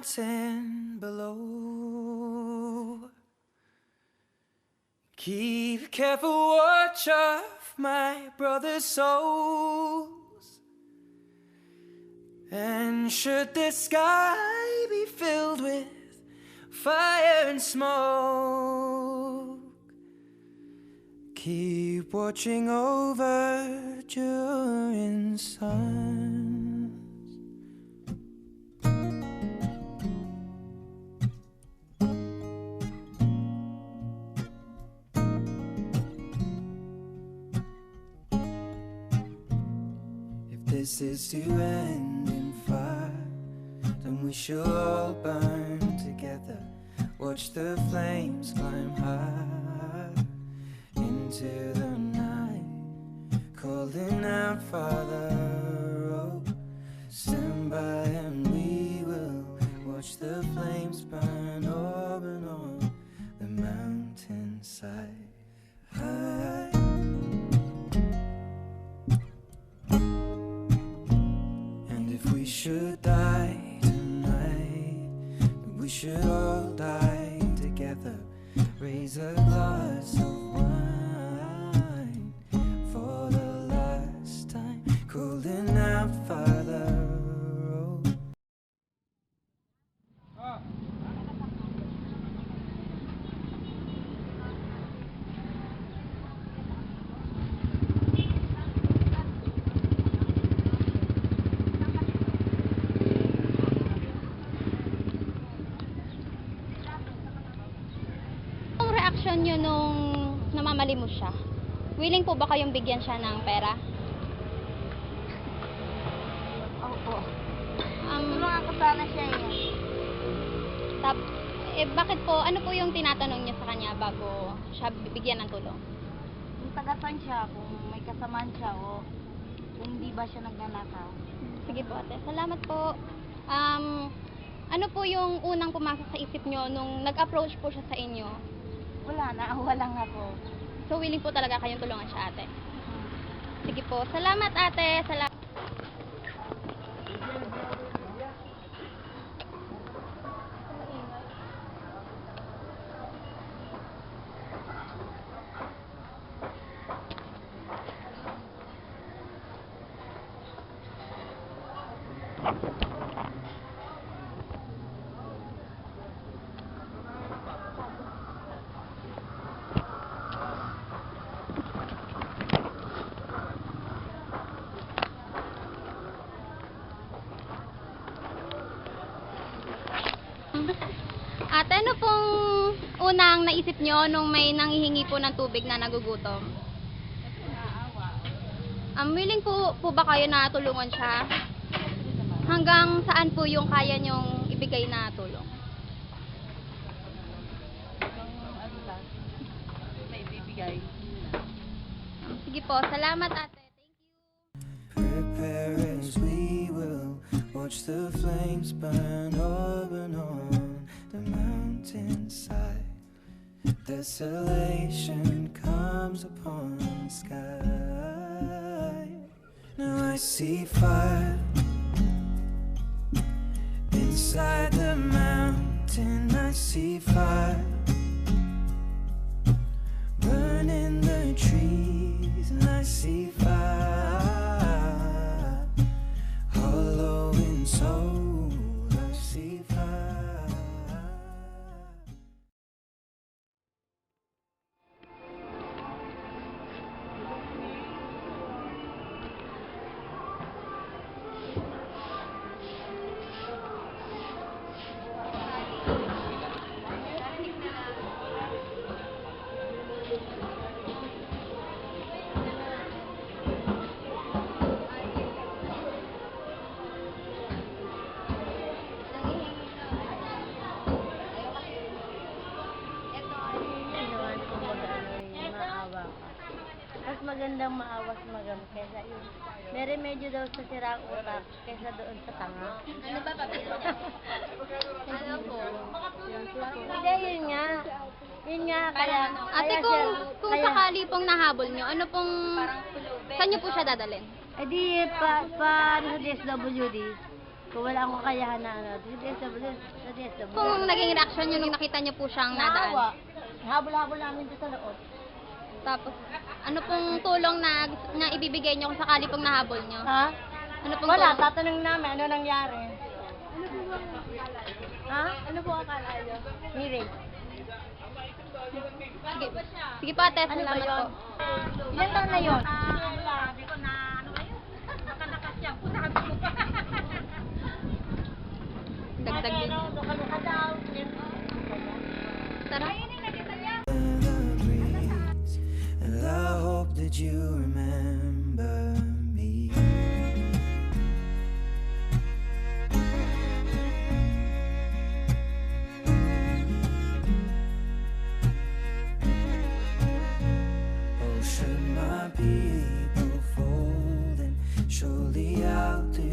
mountain below. Keep careful watch of my brother's souls. And should the sky be filled with fire and smoke, keep watching over during suns. If this is to end in fire, then we shall all burn together. Watch the flames climb high into the night, calling out, Father, oh, stand by and we will watch the flames burn over and on the mountainside. And if we should die tonight, then we should all die together. Raise a glass of wine for the last time, calling out, Father, oh. Ang reaksyon nyo nung namamalimos siya? Willing po ba kayong bigyan siya ng pera? Opo. Tulungan ko sana siya Bakit po, ano po yung tinatanong niya sa kanya bago siya bibigyan ng tulong? Kung taga-saan siya, kung may kasamaan siya o kung hindi ba siya nagnanakaw. Sige po ate, salamat po. Ano po yung unang pumasok sa isip nyo nung nag-approach po siya sa inyo? Wala, naawa lang ako. So willing po talaga kayong tulungan siya ate? Sige po, salamat ate, salamat. Ate, ano pong unang naisip nyo nung may nanghihingi po ng tubig na nagugutom? Willing po ba kayo na tulungan siya? Hanggang saan po yung kaya nyong ibigay na tulong? May bibigay. Sige po, salamat ate. Thank you. Prepare as we will watch the flames burn over and on the mountainside. Desolation comes upon the sky. Now I see fire inside the mountain. I see fire burning the trees, and I see fire hollow in soul. I see fire. Mas magandang maawas magam kaysa yun. May remedyo daw sa sirang utak kaysa doon sa tanga. Ano ba papel niya? Ano po? Hindi, yun nga. Yun nga, kaya... Ate, kung sakali pong nahabol nyo, ano pong... Saan nyo po siya dadalhin? Eh di, pa sa DSWD. Kung wala akong kakayahan na ano, sa DSWD. Kung naging reaction nyo nung nakita nyo po siyang nadaan. Naawa. Habol-habol namin doon sa loob. Tapos, ano pong tulong na ibibigay nyo kung sakali pong nahabol nyo? Ha? Ano pong Wala, tulong? tatanong namin ano nangyari. Ha? Ano po akala nyo? Mirig. Sige, sige po ate, Ano ba salamat yun? po. Ilan taon na yun? Sabi ko na ano kayo? Nakanakas siya po sabi ko pa. Dagdag din. Luka-luka daw. Tara. breeze, and I hope that you remember me. Oh, should my people fold, then surely I'll do